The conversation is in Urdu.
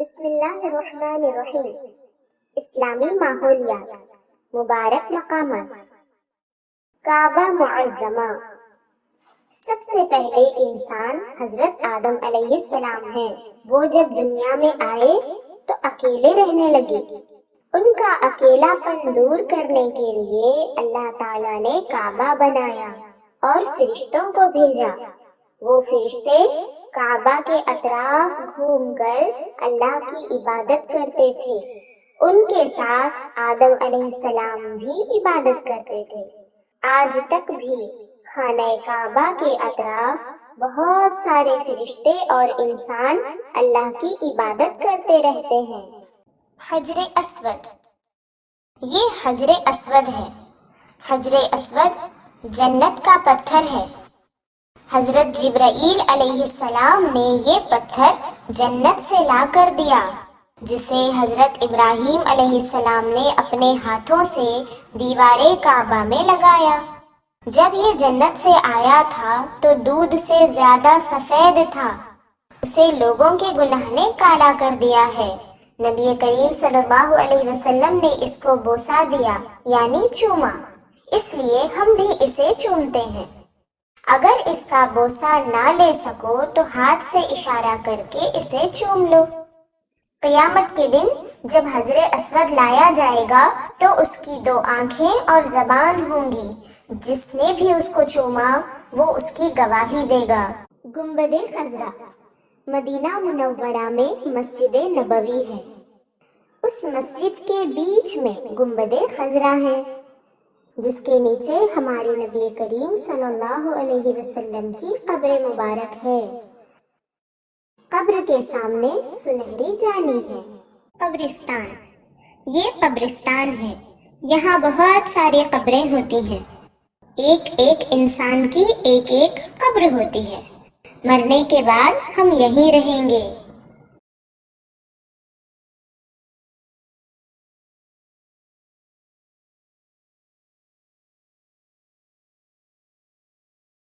بسم اللہ الرحمن الرحیم۔ اسلامی ماحولیات، مبارک مقامات، کعبہ معظمہ۔ سب سے پہلے انسان حضرت آدم علیہ السلام ہیں۔ وہ جب دنیا میں آئے تو اکیلے رہنے لگے۔ ان کا اکیلا پن دور کرنے کے لیے اللہ تعالیٰ نے کعبہ بنایا اور فرشتوں کو بھیجا۔ وہ فرشتے کعبہ کے اطراف گھوم کر اللہ کی عبادت کرتے تھے۔ ان کے ساتھ آدم علیہ السلام بھی عبادت کرتے تھے۔ آج تک بھی خانہ کعبہ کے اطراف بہت سارے فرشتے اور انسان اللہ کی عبادت کرتے رہتے ہیں۔ حجر اسود، یہ حجر اسود ہے۔ حجر اسود جنت کا پتھر ہے۔ حضرت جبرائیل علیہ السلام نے یہ پتھر جنت سے لا کر دیا، جسے حضرت ابراہیم علیہ السلام نے اپنے ہاتھوں سے دیوار کعبہ میں لگایا۔ جب یہ جنت سے آیا تھا تو دودھ سے زیادہ سفید تھا۔ اسے لوگوں کے گناہ نے کالا کر دیا ہے۔ نبی کریم صلی اللہ علیہ وسلم نے اس کو بوسہ دیا، یعنی چوما، اس لیے ہم بھی اسے چومتے ہیں۔ اگر اس کا بوسہ نہ لے سکو تو ہاتھ سے اشارہ کر کے اسے چوم لو۔ قیامت کے دن جب حجر اسود لایا جائے گا تو اس کی 2 آنکھیں اور زبان ہوں گی۔ جس نے بھی اس کو چوما وہ اس کی گواہی دے گا۔ گنبد خضرا، مدینہ منورہ میں مسجد نبوی ہے۔ اس مسجد کے بیچ میں گنبد خضرا ہے، جس کے نیچے ہمارے نبی کریم صلی اللہ علیہ وسلم کی قبر مبارک ہے۔ قبر کے سامنے سنہری جالی ہے۔ قبرستان، یہ قبرستان ہے۔ یہاں بہت ساری قبریں ہوتی ہیں۔ ایک ایک انسان کی ایک ایک قبر ہوتی ہے۔ مرنے کے بعد ہم یہیں رہیں گے۔